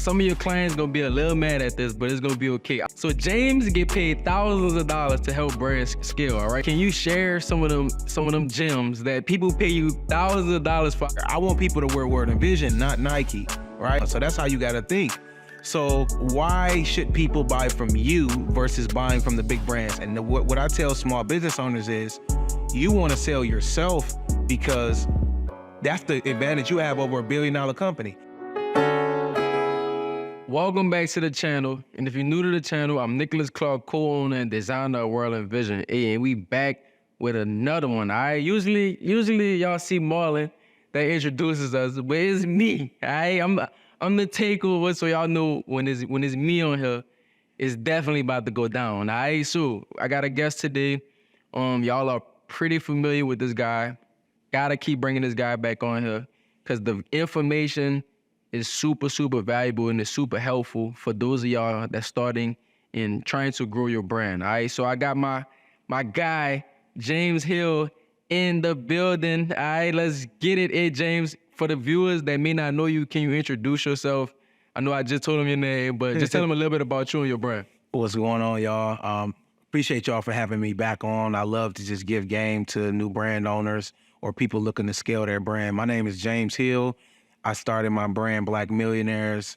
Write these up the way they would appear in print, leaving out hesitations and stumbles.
some of your clients gonna be a little mad at this, but it's gonna be okay. So James get paid thousands of dollars to help brands scale, all right? Can you share some of them gems that people pay you thousands of dollars for? I want people to wear WRLDINVSN, not Nike, right? So that's how you gotta think. So why should people buy from you versus buying from the big brands? And what I tell small business owners is, you wanna sell yourself because that's the advantage you have over a $1 billion company. Welcome back to the channel. And if you're new to the channel, I'm Nicholas Clark, co-owner and designer of WRLDINVSN. And we back with another one. All right, usually y'all see Marlon that introduces us, but it's me. All right, I'm the takeover, so y'all know when it's me on here, it's definitely about to go down. All right, so I got a guest today. Y'all are pretty familiar with this guy. Gotta keep bringing this guy back on here because the information is super, super valuable and it's super helpful for those of y'all that's starting and trying to grow your brand. All right, so I got my guy, James Hill, in the building. All right, let's get it. Hey, James, for the viewers that may not know you, can you introduce yourself? I know I just told them your name, but just tell them a little bit about you and your brand. What's going on, y'all? Appreciate y'all for having me back on. I love to just give game to new brand owners or people looking to scale their brand. My name is James Hill. I started my brand, Black Millionaires,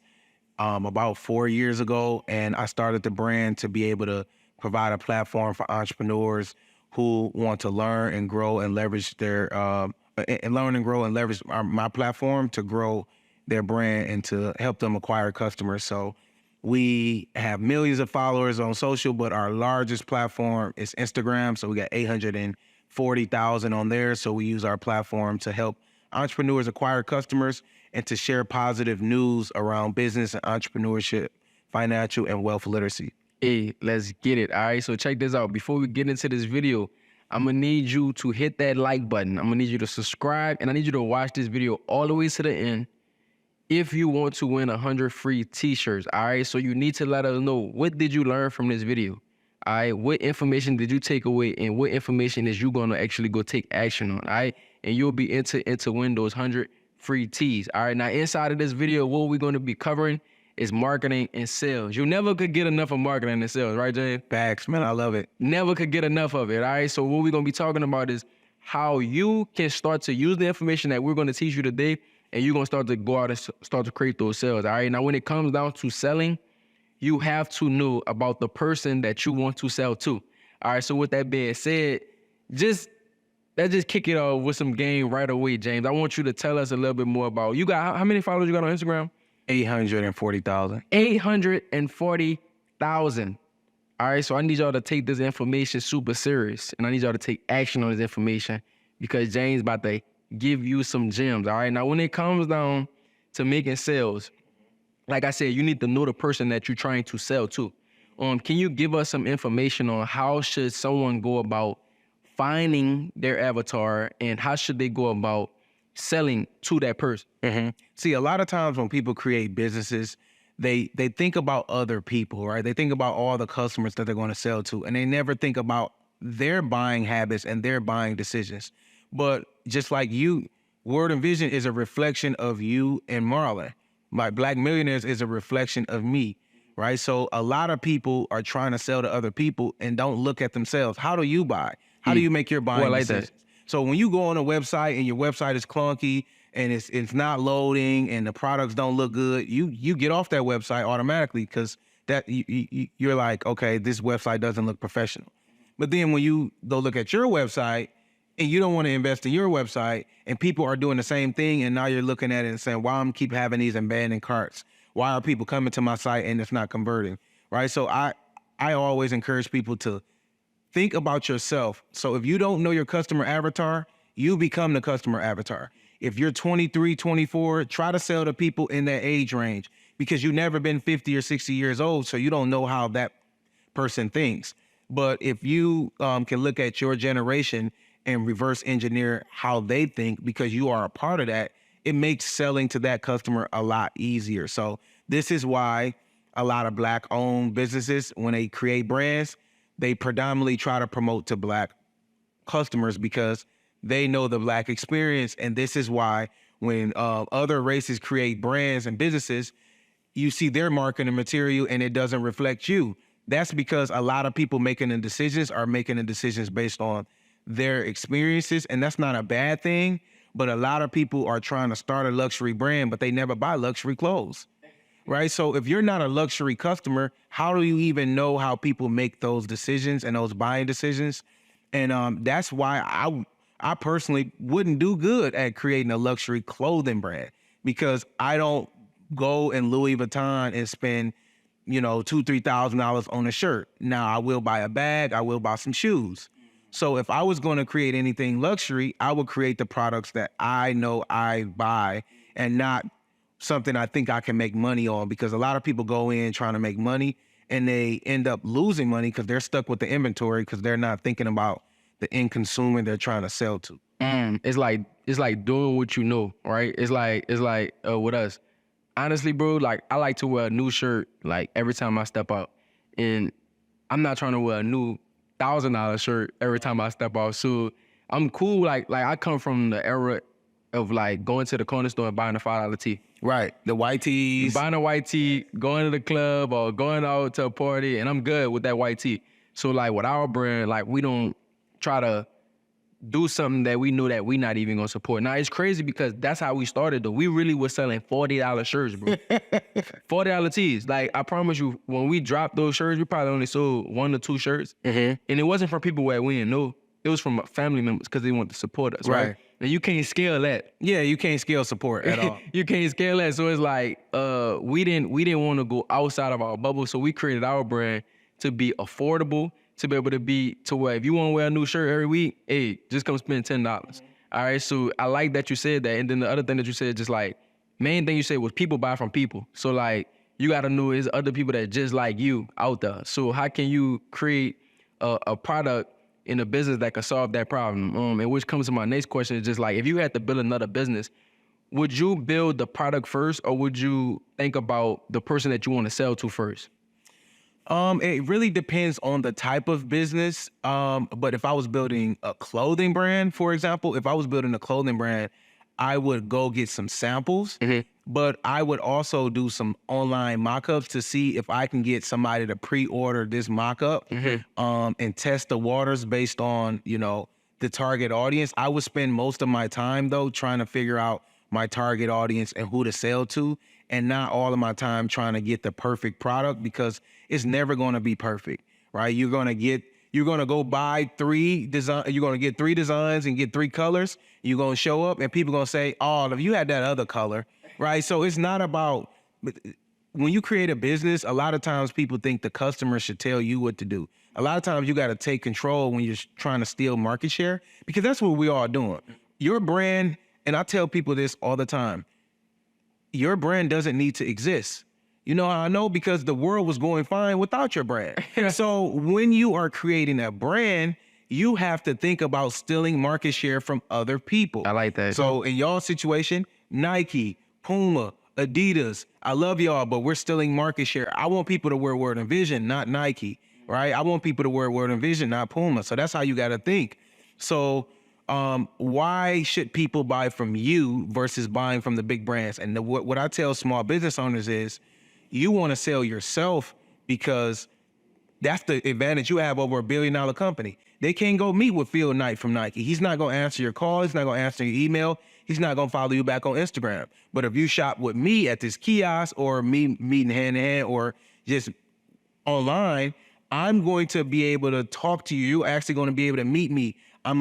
about 4 years ago, and I started the brand to be able to provide a platform for entrepreneurs who want to learn and grow and leverage their my platform to grow their brand and to help them acquire customers. So we have millions of followers on social, but our largest platform is Instagram. So we got 840,000 on there. So we use our platform to help entrepreneurs acquire customers and to share positive news around business and entrepreneurship, financial and wealth literacy. Hey, let's get it. All right, so check this out. Before we get into this video, I'm gonna need you to hit that like button. I'm gonna need you to subscribe, and I need you to watch this video all the way to the end if you want to win 100 free t-shirts. All right, so you need to let us know, what did you learn from this video? All right, what information did you take away, and what information is you gonna actually go take action on? All right, and you'll be into win those 100 free tees. All right, now inside of this video, what we're gonna be covering is marketing and sales. You never could get enough of marketing and sales, right, James? Facts, man, I love it. Never could get enough of it, all right? So what we're gonna be talking about is how you can start to use the information that we're gonna teach you today, and you're gonna start to go out and start to create those sales, all right? Now, when it comes down to selling, you have to know about the person that you want to sell to. All right, so with that being said, let's just kick it off with some game right away, James. I want you to tell us a little bit more about, you got, how many followers you got on Instagram? 840,000. 840,000. All right, so I need y'all to take this information super serious, and I need y'all to take action on this information because James about to give you some gems, all right? Now, when it comes down to making sales, like I said, you need to know the person that you're trying to sell to. Can you give us some information on how should someone go about finding their avatar, and how should they go about selling to that person? See, a lot of times when people create businesses, they think about other people, right? They think about all the customers that they're going to sell to, and they never think about their buying habits and their buying decisions. But just like you, WRLDINVSN is a reflection of you and Marlon. My Black Millionaires is a reflection of me, right? So a lot of people are trying to sell to other people and don't look at themselves. How do you buy? How do you make your buying decisions? So when you go on a website and your website is clunky and it's not loading and the products don't look good, you get off that website automatically because you're like, okay, this website doesn't look professional. But then when you go look at your website and you don't want to invest in your website and people are doing the same thing, and now you're looking at it and saying, why I'm keep having these abandoned carts? Why are people coming to my site and it's not converting, right? So I always encourage people to think about yourself. So if you don't know your customer avatar, you become the customer avatar. If you're 23, 24, try to sell to people in that age range because you've never been 50 or 60 years old, so you don't know how that person thinks. But if you can look at your generation and reverse engineer how they think because you are a part of that, it makes selling to that customer a lot easier. So this is why a lot of Black-owned businesses, when they create brands, they predominantly try to promote to Black customers because they know the Black experience. And this is why when other races create brands and businesses, you see their marketing material and it doesn't reflect you. That's because a lot of people making the decisions are making the decisions based on their experiences, and that's not a bad thing. But a lot of people are trying to start a luxury brand, but they never buy luxury clothes, right? So if you're not a luxury customer, how do you even know how people make those decisions and those buying decisions? And that's why I personally wouldn't do good at creating a luxury clothing brand, because I don't go in Louis Vuitton and spend, you know, $2,000-$3,000 on a shirt. Now I will buy a bag, I will buy some shoes. So if I was going to create anything luxury, I would create the products that I know I buy and not something I think I can make money on, because a lot of people go in trying to make money and they end up losing money because they're stuck with the inventory because they're not thinking about the end consumer they're trying to sell to. It's like doing what you know, right? It's like with us. Honestly, bro, like I like to wear a new shirt like every time I step out, and I'm not trying to wear a new $1,000 shirt every time I step out. So I'm cool. Like I come from the era of like going to the corner store and buying a $5 tee. Right. The white tees. Buying a white tee, going to the club or going out to a party, and I'm good with that white tee. So like with our brand, like we don't try to do something that we know that we not even gonna support. Now it's crazy because that's how we started though. We really was selling $40 shirts, bro. $40 tees. Like I promise you, when we dropped those shirts, we probably only sold 1 or 2 shirts. And it wasn't from people where we didn't know. It was from family members because they wanted to support us, right? And you can't scale that. Yeah, you can't scale support at all. You can't scale that. So it's like we didn't want to go outside of our bubble. So we created our brand to be affordable, to be able to be to where if you want to wear a new shirt every week, hey, just come spend $10. All right. So I like that you said that. And then the other thing that you said, just like main thing you said was people buy from people. So like you gotta know there's other people that just like you out there. So how can you create a product in a business that could solve that problem? And which comes to my next question is just like, if you had to build another business, would you build the product first or would you think about the person that you want to sell to first? It really depends on the type of business. But if I was building a clothing brand, for example, if I was building a clothing brand, I would go get some samples, but I would also do some online mock-ups to see if I can get somebody to pre-order this mock-up, and test the waters based on, you know, the target audience. I would spend most of my time though trying to figure out my target audience and who to sell to, and not all of my time trying to get the perfect product, because it's never going to be perfect, right? You're going to go buy 3 designs. You're going to get 3 designs and get 3 colors. You're going to show up and people going to say, oh, if you had that other color, right? So it's not about, when you create a business, a lot of times people think the customer should tell you what to do. A lot of times you got to take control when you're trying to steal market share, because that's what we are doing. Your brand, and I tell people this all the time, your brand doesn't need to exist. You know how I know? Because the world was going fine without your brand. So when you are creating a brand, you have to think about stealing market share from other people. I like that. So in y'all situation, Nike, Puma, Adidas, I love y'all, but we're stealing market share. I want people to wear WRLDINVSN, not Nike, right? I want people to wear WRLDINVSN, not Puma. So that's how you got to think. So why should people buy from you versus buying from the big brands? And what I tell small business owners is, you want to sell yourself, because that's the advantage you have over a $1 billion company. They can't go meet with Phil Knight from Nike. He's not going to answer your call. He's not going to answer your email. He's not going to follow you back on Instagram. But if you shop with me at this kiosk, or me meeting hand in hand, or just online, I'm going to be able to talk to you. You're actually going to be able to meet me. I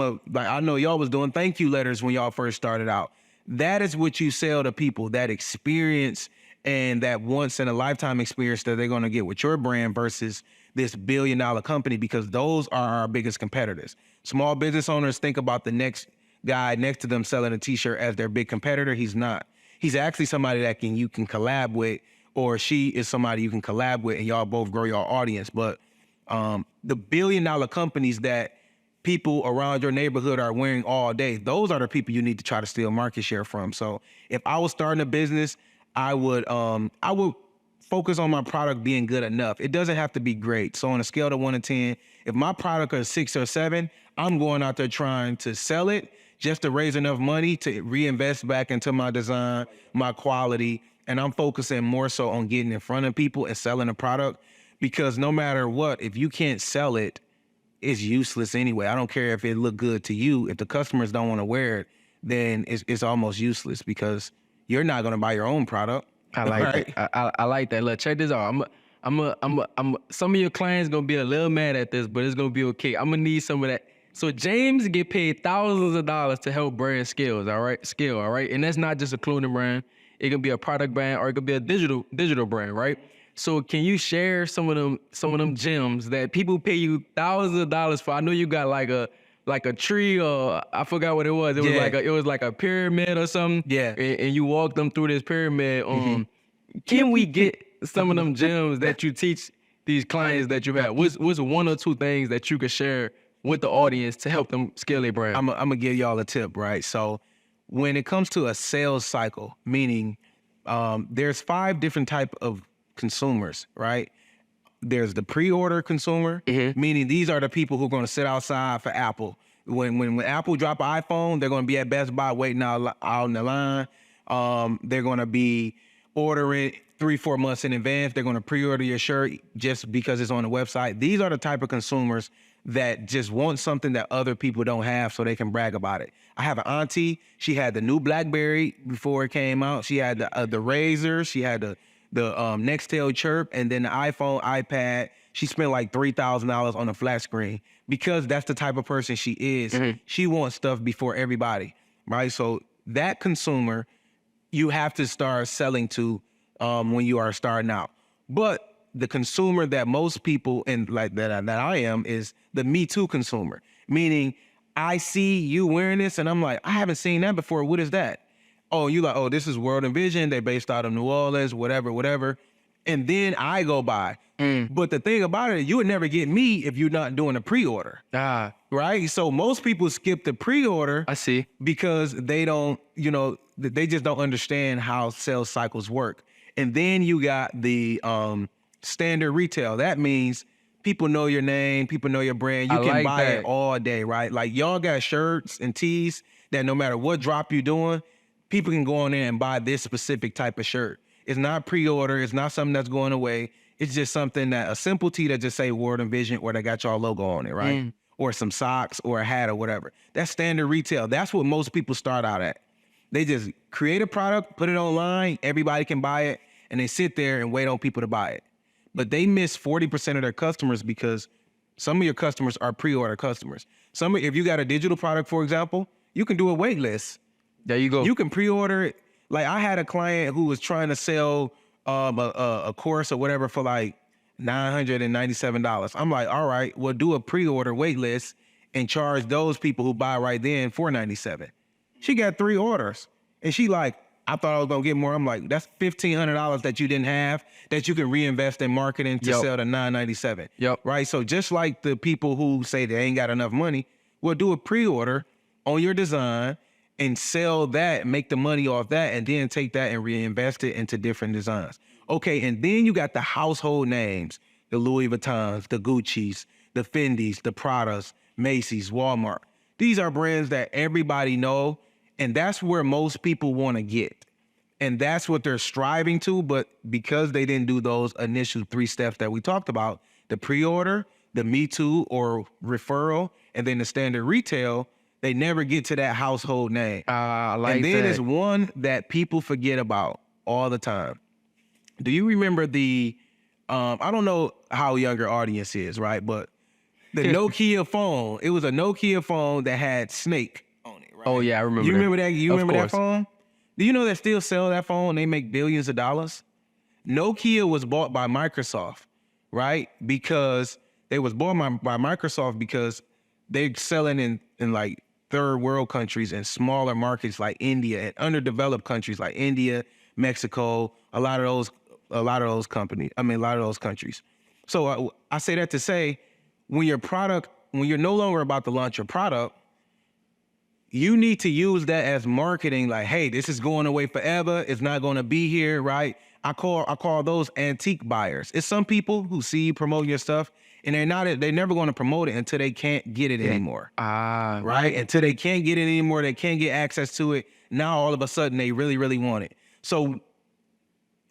know y'all was doing thank you letters when y'all first started out. That is what you sell to people, that experience and that once in a lifetime experience that they're going to get with your brand versus this $1 billion company, because those are our biggest competitors. Small business owners think about the next guy next to them selling a t-shirt as their big competitor. He's not. He's actually somebody that you can collab with, or she is somebody you can collab with, and y'all both grow your audience. But the $1 billion companies that people around your neighborhood are wearing all day, those are the people you need to try to steal market share from. So if I was starting a business, I would focus on my product being good enough. It doesn't have to be great. So on a scale of 1 to 10, if my product is 6 or 7, I'm going out there trying to sell it just to raise enough money to reinvest back into my design, my quality, and I'm focusing more so on getting in front of people and selling a product, because no matter what, if you can't sell it, it's useless anyway. I don't care if it look good to you. If the customers don't want to wear it, then it's almost useless, because you're not going to buy your own product. I like right? that. I like that. Look, check this out. Some of your clients gonna be a little mad at this, but it's gonna be okay. I'm gonna need some of that. So James get paid thousands of dollars to help brand scale, all right? And that's not just a clothing brand. It can be a product brand, or it could be a digital brand, right? So can you share some of them gems that people pay you thousands of dollars for? I know you got like a tree, or I forgot what it was. It was like a pyramid or something. Yeah. And you walk them through this pyramid. Can we get some of them gems that you teach these clients that you have? What's one or two things that you could share with the audience to help them scale their brand? I'm gonna give y'all a tip, right? So when it comes to a sales cycle, meaning there's 5 different type of consumers, right? There's the pre-order consumer, meaning these are the people who are going to sit outside for Apple. When Apple drop an iPhone, they're going to be at Best Buy waiting out in the line. They're going to be ordering 3-4 months in advance. They're going to pre-order your shirt just because it's on the website. These are the type of consumers that just want something that other people don't have so they can brag about it. I have an auntie. She had the new BlackBerry before it came out. She had the Razor. She had the Nextel Chirp, and then the iPhone, iPad. She spent like $3,000 on a flat screen, because that's the type of person she is. She wants stuff before everybody, right? So that consumer, you have to start selling to when you are starting out. But the consumer that most people, and like that I am, is the Me Too consumer, meaning I see you wearing this and I'm like, I haven't seen that before. What is that? Oh, you like, oh, this is World Envision. They're based out of New Orleans, whatever. And then I go buy. But the thing about it, you would never get me if you're not doing a pre-order. Right? So most people skip the pre-order. I see. Because they don't, they just don't understand how sales cycles work. And then you got the standard retail. That means people know your name, people know your brand. You can buy it all day, right? Like y'all got shirts and tees that no matter what drop you're doing, people can go on there and buy this specific type of shirt. It's not pre-order. It's not something that's going away. It's just something that, a simple tee that just say World Envision, or they got y'all logo on it, right? Or some socks or a hat or whatever. That's standard retail. That's what most people start out at. They just create a product, put it online, everybody can buy it, and they sit there and wait on people to buy it. But they miss 40% of their customers, because some of your customers are pre-order customers. If you got a digital product, for example, you can do a wait list. There you go. You can pre-order it. Like I had a client who was trying to sell a course or whatever for like $997. I'm like, all right, we'll do a pre-order wait list and charge those people who buy right then $497. She got 3 orders, and she like, I thought I was gonna get more. I'm like, that's $1,500 that you didn't have that you can reinvest in marketing to sell to $997. Right. So just like the people who say they ain't got enough money, we'll do a pre-order on your design and sell that, make the money off that, and then take that and reinvest it into different designs. Okay, and then you got the household names, the Louis Vuittons, the Gucci's, the Fendi's, the Pradas, Macy's, Walmart. These are brands that everybody know, and that's where most people want to get. And that's what they're striving to, but because they didn't do those initial 3 steps that we talked about, the pre-order, the Me Too or referral, and then the standard retail, they never get to that household name. I like that. And then there's one that people forget about all the time. Do you remember the, I don't know how young your audience is, right? But the Nokia phone, it was a Nokia phone that had Snake on it, right? Oh yeah, I remember You that. remember that? You remember that phone? Do you know they still sell that phone? They make billions of dollars. Nokia was bought by Microsoft, right? Because they was bought by Microsoft because they're selling in like third world countries and smaller markets like India, and underdeveloped countries like India, Mexico, a lot of those countries. So I say that to say, when you're no longer about to launch your product, you need to use that as marketing. Like, hey, this is going away forever. It's not going to be here, right? I call those antique buyers. It's some people who see you promoting your stuff, and they're never going to promote it until they can't get it anymore. Right? Until they can't get it anymore, they can't get access to it. Now all of a sudden they really, really want it. So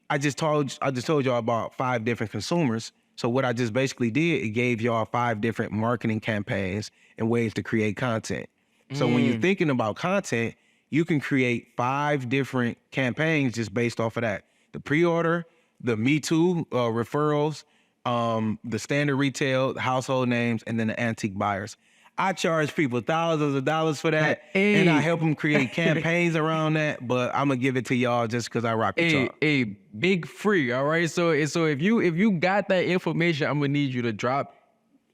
I just told y'all about 5 different consumers. So what I just basically did, it gave y'all 5 different marketing campaigns and ways to create content. So when you're thinking about content, you can create 5 different campaigns just based off of that. The pre-order, the Me Too referrals, the standard retail, the household names, and then the antique buyers. I charge people thousands of dollars for that, and I help them create campaigns around that. But I'm gonna give it to y'all just because I rock with y'all. Big free, all right. So if you got that information, I'm gonna need you to drop.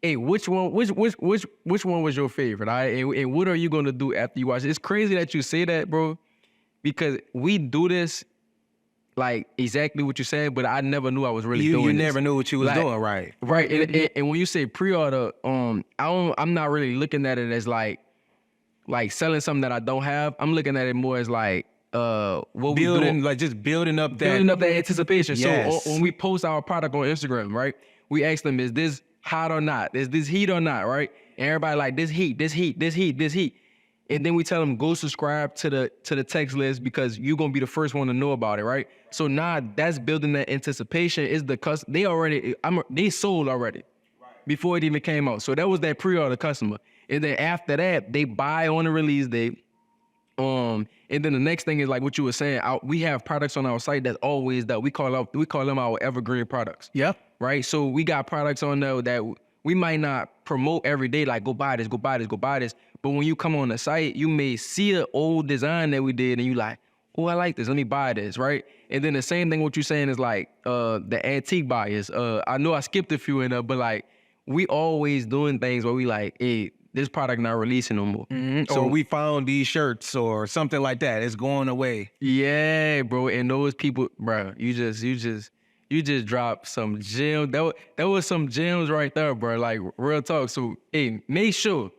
Hey, which one was your favorite? All right, and what are you gonna do after you watch it? It's crazy that you say that, bro, because we do this like exactly what you said, but I never knew I was really doing You this. never knew what you was doing, right? Right, and when you say pre-order, I'm not really looking at it as like selling something that I don't have. I'm looking at it more as like what we doing, like just building up that anticipation. Yes. So when we post our product on Instagram, right, we ask them, is this hot or not? Is this heat or not? Right, and everybody like this heat. And then we tell them, go subscribe to the text list because you're gonna be the first one to know about it, right? So now that's building that anticipation. Is the they sold already before it even came out. So that was that pre-order customer. And then after that, they buy on the release date. And then the next thing is like what you were saying. We have products on our site that always that we call them our evergreen products. Yep. Right. So we got products on there that we might not promote every day, like go buy this. But when you come on the site, you may see an old design that we did and you like, oh, I like this. Let me buy this, right? And then the same thing what you're saying is like the antique buyers. I know I skipped a few in there, but like we always doing things where we like, hey, this product not releasing no more. So we found these shirts or something like that. It's going away. Yeah, bro. And those people, bro, you just dropped some gems. That was some gems right there, bro. Like real talk. So hey, make sure.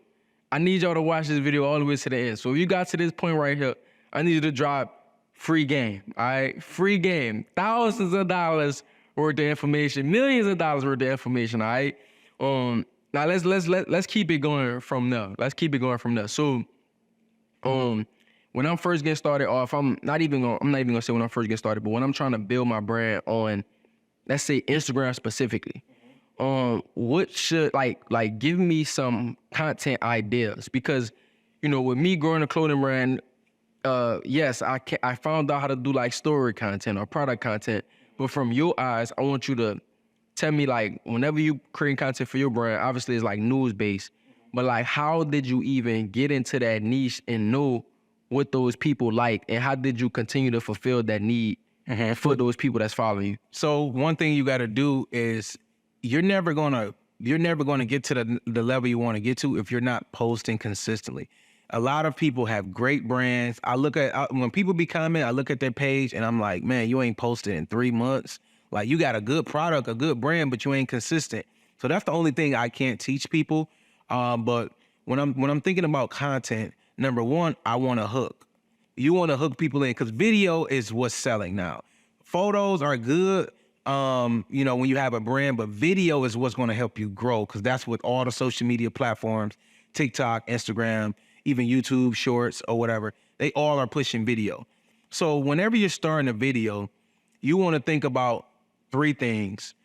I need y'all to watch this video all the way to the end. So if you got to this point right here, I need you to drop free game, all right? Free game, thousands of dollars worth of information, millions of dollars worth of information, all right? Now let's keep it going from there. So, when I'm first getting started off, I'm not even gonna say when I'm first getting started, but when I'm trying to build my brand on, let's say Instagram specifically. What should like give me some content ideas, because with me growing a clothing brand, yes, I found out how to do like story content or product content, but from your eyes, I want you to tell me like whenever you create content for your brand, obviously it's like news based, but like how did you even get into that niche and know what those people like, and how did you continue to fulfill that need for those people that's following you? So one thing you got to do is you're never gonna get to the level you want to get to if you're not posting consistently. A lot of people have great brands. When people be commenting, I look at their page and I'm like, man, you ain't posted in 3 months. Like you got a good product, a good brand, but you ain't consistent. So that's the only thing I can't teach people. But when I'm thinking about content, number one, I want to hook. You want to hook people in because video is what's selling now. Photos are good. When you have a brand, but video is what's going to help you grow, because that's what all the social media platforms, TikTok, Instagram, even YouTube Shorts or whatever, they all are pushing video. So whenever you're starting a video, you want to think about 3 things.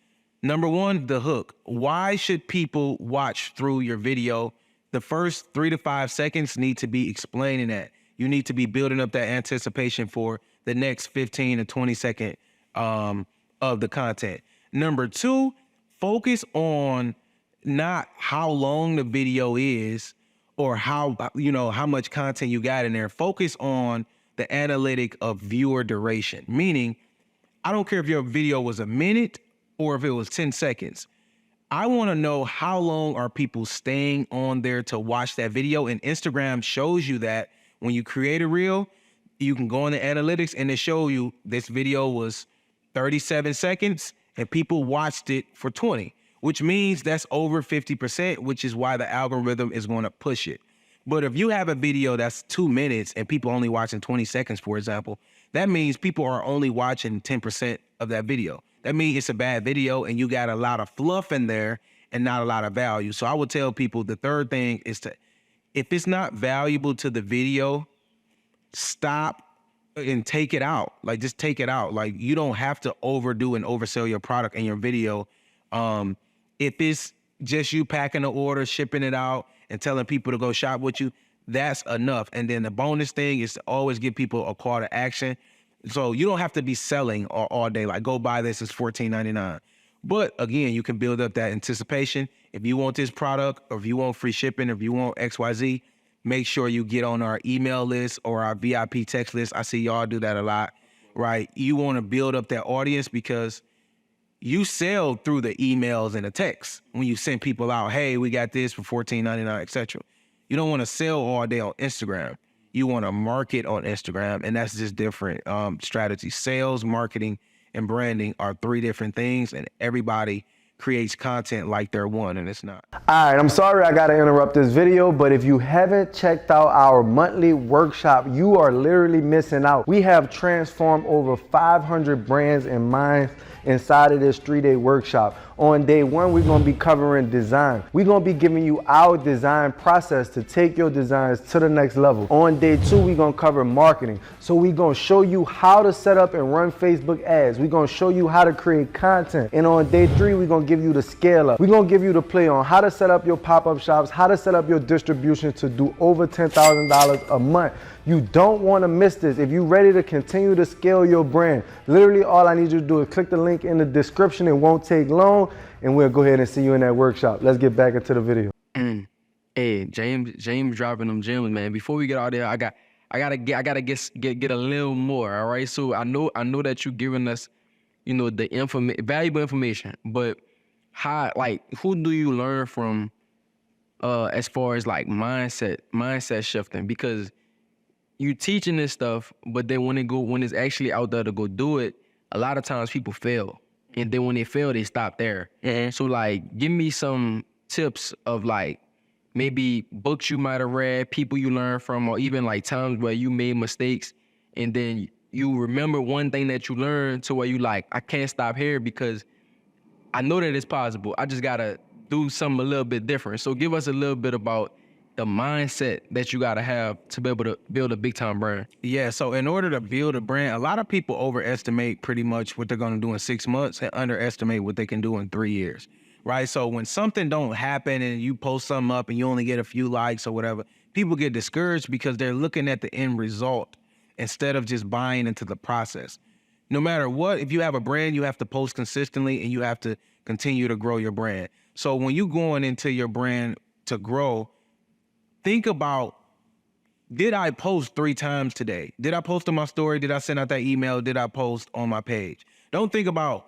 Number one, the hook. Why should people watch through your video? The first 3 to 5 seconds need to be explaining that. You need to be building up that anticipation for the next 15 to 20 second of the content. Number 2, focus on not how long the video is or how much content you got in there. Focus on the analytic of viewer duration. Meaning, I don't care if your video was a minute or if it was 10 seconds. I want to know how long are people staying on there to watch that video. And Instagram shows you that when you create a reel, you can go in the analytics and they show you this video was 37 seconds and people watched it for 20, which means that's over 50%, which is why the algorithm is going to push it. But if you have a video that's 2 minutes and people only watching 20 seconds, for example, that means people are only watching 10% of that video. That means it's a bad video and you got a lot of fluff in there and not a lot of value. So I would tell people the third thing is if it's not valuable to the video, stop and take it out. Like, just take it out. Like, you don't have to overdo and oversell your product in your video. If it's just you packing the order, shipping it out, and telling people to go shop with you, that's enough. And then the bonus thing is to always give people a call to action. So you don't have to be selling all day, like, go buy this, it's $14.99. But again, you can build up that anticipation. If you want this product, or if you want free shipping, or if you want XYZ, make sure you get on our email list or our VIP text list. I see y'all do that a lot, right? You want to build up that audience because you sell through the emails and the texts when you send people out, hey, we got this for $14.99, etc. You don't want to sell all day on Instagram. You want to market on Instagram, and that's just different strategies. Sales, marketing, and branding are 3 different things, and everybody creates content like they're one, and it's not. All right, I'm sorry I gotta interrupt this video, but if you haven't checked out our monthly workshop, you are literally missing out. We have transformed over 500 brands and minds inside of this 3-day workshop. On day 1, we're gonna be covering design. We're gonna be giving you our design process to take your designs to the next level. On day 2, we're gonna cover marketing. So we're gonna show you how to set up and run Facebook ads. We're gonna show you how to create content. And on day 3, we're gonna give you the scale up. We're gonna give you the play on how to set up your pop-up shops, how to set up your distribution to do over $10,000 a month. You don't want to miss this. If you're ready to continue to scale your brand, literally all I need you to do is click the link in the description. It won't take long, and we'll go ahead and see you in that workshop. Let's get back into the video. Hey, James dropping them gems, man. Before we get out there, I gotta get a little more. All right. So I know that you're giving us, you know, the valuable information, but who do you learn from as far as like mindset shifting? Because you teaching this stuff, but then when it's actually out there to go do it, a lot of times people fail. And then when they fail, they stop there. So like, give me some tips of like, maybe books you might have read, people you learned from, or even like times where you made mistakes. And then you remember one thing that you learned to where you like, I can't stop here because I know that it's possible. I just gotta do something a little bit different. So give us a little bit about the mindset that you gotta have to be able to build a big time brand. Yeah, so in order to build a brand, a lot of people overestimate pretty much what they're gonna do in 6 months and underestimate what they can do in 3 years, right? So when something don't happen and you post something up and you only get a few likes or whatever, people get discouraged because they're looking at the end result instead of just buying into the process. No matter what, if you have a brand, you have to post consistently and you have to continue to grow your brand. So when you going into your brand to grow, think about, did I post 3 times today? Did I post on my story? Did I send out that email? Did I post on my page? Don't think about,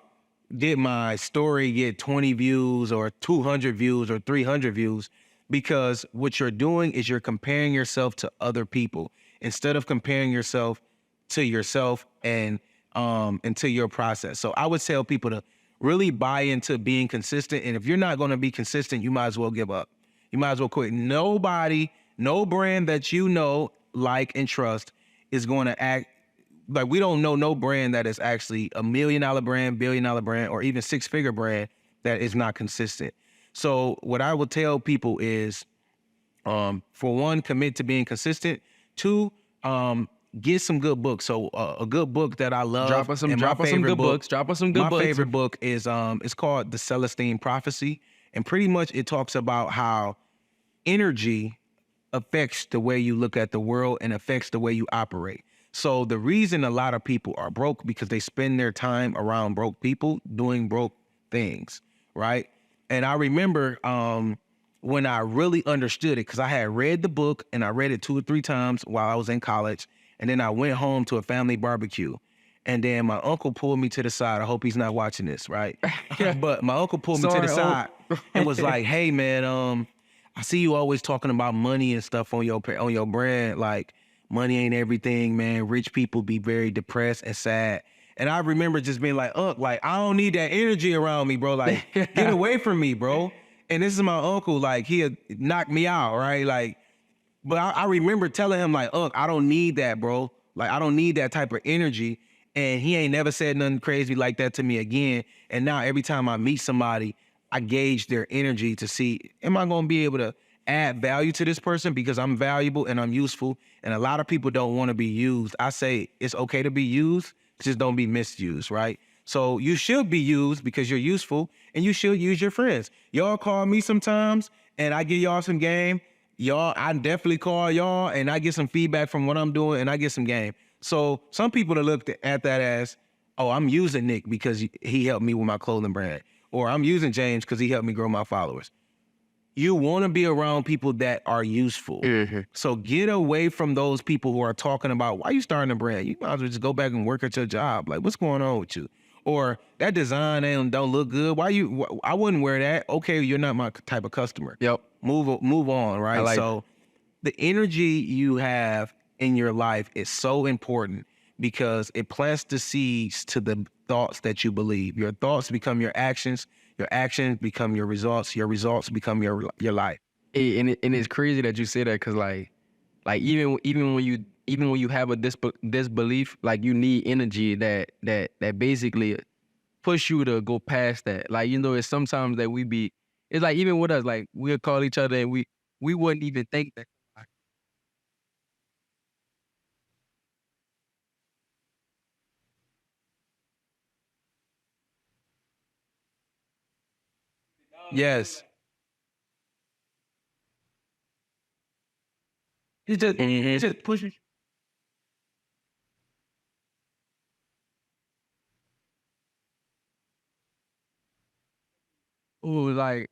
did my story get 20 views or 200 views or 300 views? Because what you're doing is you're comparing yourself to other people instead of comparing yourself to yourself and to your process. So I would tell people to really buy into being consistent. And if you're not going to be consistent, you might as well give up. You might as well quit. Nobody, no brand that you know, like, and trust is going to act like, we don't know no brand that is actually $1 million brand, $1 billion brand, or even 6-figure brand that is not consistent. So what I would tell people is, for 1, commit to being consistent. 2, get some good books. So a good book that I love. Drop us some good books. My favorite book is it's called The Celestine Prophecy. And pretty much it talks about how energy affects the way you look at the world and affects the way you operate. So the reason a lot of people are broke because they spend their time around broke people doing broke things, right? And I remember when I really understood it, because I had read the book and I read it 2 or 3 times while I was in college. And then I went home to a family barbecue. And then my uncle pulled me to the side. I hope he's not watching this, right? But my uncle pulled me to the side and was like, hey, man, I see you always talking about money and stuff on your brand. Like, money ain't everything, man. Rich people be very depressed and sad. And I remember just being like, like, I don't need that energy around me, bro. Like, get away from me, bro. And this is my uncle. Like, he'd knock me out, right? Like, but I remember telling him, like, I don't need that, bro. Like, I don't need that type of energy. And he ain't never said nothing crazy like that to me again. And now every time I meet somebody, I gauge their energy to see, am I going to be able to add value to this person because I'm valuable and I'm useful. And a lot of people don't want to be used. I say it's okay to be used, just don't be misused, right? So you should be used because you're useful, and you should use your friends. Y'all call me sometimes and I give y'all some game. Y'all, I definitely call y'all and I get some feedback from what I'm doing and I get some game. So some people that look at that as, oh, I'm using Nick because he helped me with my clothing brand, or I'm using James because he helped me grow my followers. You want to be around people that are useful. So get away from those people who are talking about, why you starting a brand? You might as well just go back and work at your job. Like, what's going on with you? Or that design don't look good. I wouldn't wear that. Okay, you're not my type of customer. Yep. Move on, right? Like so the energy you have in your life is so important because it plants the seeds to the thoughts that you believe. Your thoughts become your actions become your results become your life. and it's crazy that you say that, because like even when you have a disbelief, like you need energy that basically push you to go past that. Like, you know, it's sometimes that it's like even with us, like we'll call each other and we wouldn't even think that. Yes. It's just pushing. Oh, like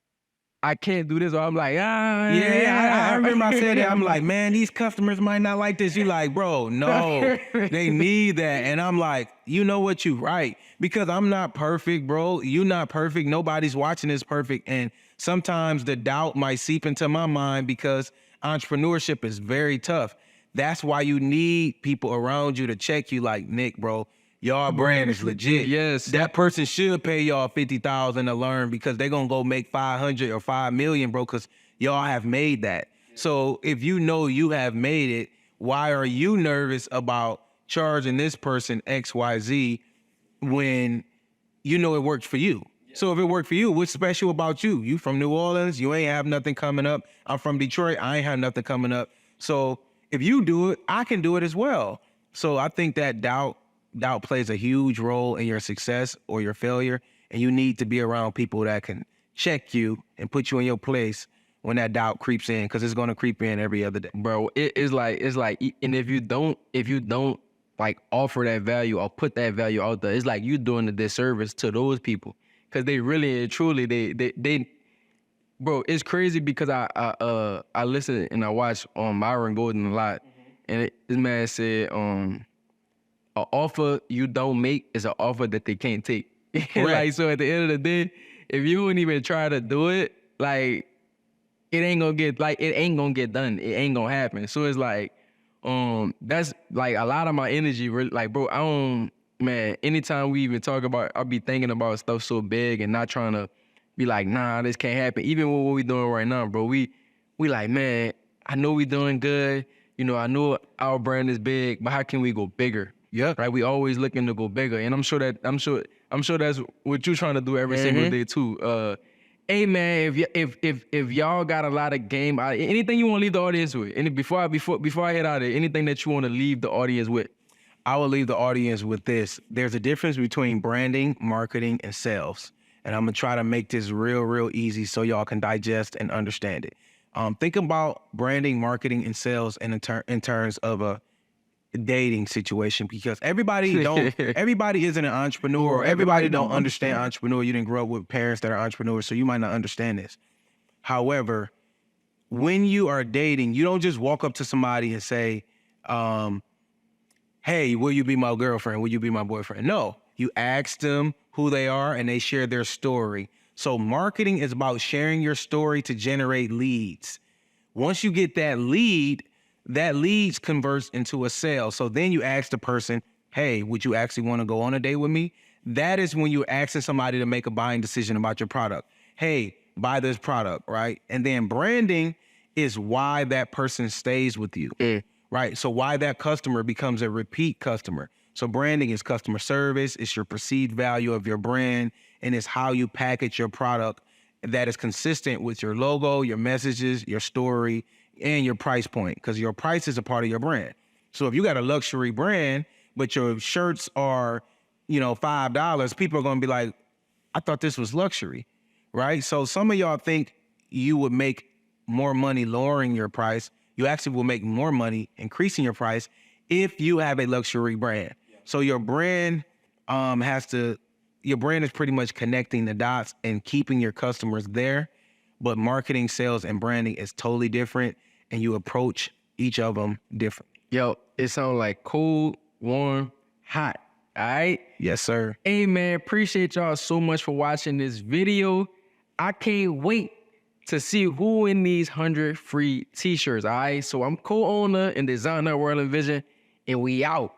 I can't do this, or I'm like, I remember I said that. I'm like, man, these customers might not like this. You like, bro, no, they need that. And I'm like, you know what, you right. Because I'm not perfect, bro. You not perfect. Nobody's watching this perfect. And sometimes the doubt might seep into my mind because entrepreneurship is very tough. That's why you need people around you to check you like, Nick, bro, y'all brand is legit. Yes. That person should pay y'all $50,000 to learn because they're gonna go make 500 or 5 million, bro, because y'all have made that. So if you know you have made it, why are you nervous about charging this person XYZ when you know it worked for you? So if it worked for you, what's special about you? You from New Orleans, you ain't have nothing coming up. I'm from Detroit, I ain't have nothing coming up. So if you do it, I can do it as well. So I think that doubt plays a huge role in your success or your failure, and you need to be around people that can check you and put you in your place when that doubt creeps in, because it's going to creep in every other day. Bro, it's like, and if you don't like offer that value or put that value out there, it's like you doing a disservice to those people, because they really and truly they bro, it's crazy because I listen and I watch Myron Golden a lot, and this man said an offer you don't make is an offer that they can't take. Like, so at the end of the day, if you wouldn't even try to do it, like it ain't gonna get done. It ain't gonna happen. So it's like, that's like a lot of my energy. Like, bro, man, anytime we even talk about, I'll be thinking about stuff so big and not trying to be like, nah, this can't happen. Even with what we doing right now, bro, we like, man, I know we doing good. You know, I know our brand is big, but how can we go bigger? Yeah. Right. We always looking to go bigger. And I'm sure that's what you're trying to do every single day too. Hey man, if y'all got a lot of game, anything you want to leave the audience with? And before I head out of there, anything that you want to leave the audience with? I will leave the audience with this. There's a difference between branding, marketing, and sales. And I'm gonna try to make this real easy so y'all can digest and understand it. Think about branding, marketing, and sales in terms of a dating situation, because everybody isn't an entrepreneur, or everybody don't understand entrepreneur. You didn't grow up with parents that are entrepreneurs, so you might not understand this. However, when you are dating, you don't just walk up to somebody and say, hey, will you be my girlfriend? Will you be my boyfriend? No, you ask them who they are and they share their story. So marketing is about sharing your story to generate leads. Once you get that lead converts into a sale. So then you ask the person, hey, would you actually want to go on a date with me? That is when you're asking somebody to make a buying decision about your product. Hey, buy this product, right? And then branding is why that person stays with you, right? So why that customer becomes a repeat customer. So branding is customer service, it's your perceived value of your brand, and it's how you package your product that is consistent with your logo, your messages, your story, and your price point, because your price is a part of your brand. So if you got a luxury brand, but your shirts are, $5, people are going to be like, I thought this was luxury, right? So some of y'all think you would make more money lowering your price. You actually will make more money increasing your price if you have a luxury brand. So your brand your brand is pretty much connecting the dots and keeping your customers there, but marketing, sales, and branding is totally different, and you approach each of them different. Yo, it sounds like cool, warm, hot. All right? Yes, sir. Hey, man, appreciate y'all so much for watching this video. I can't wait to see who in these 100 free t-shirts, all right? So I'm co-owner and designer of WRLDINVSN, and we out.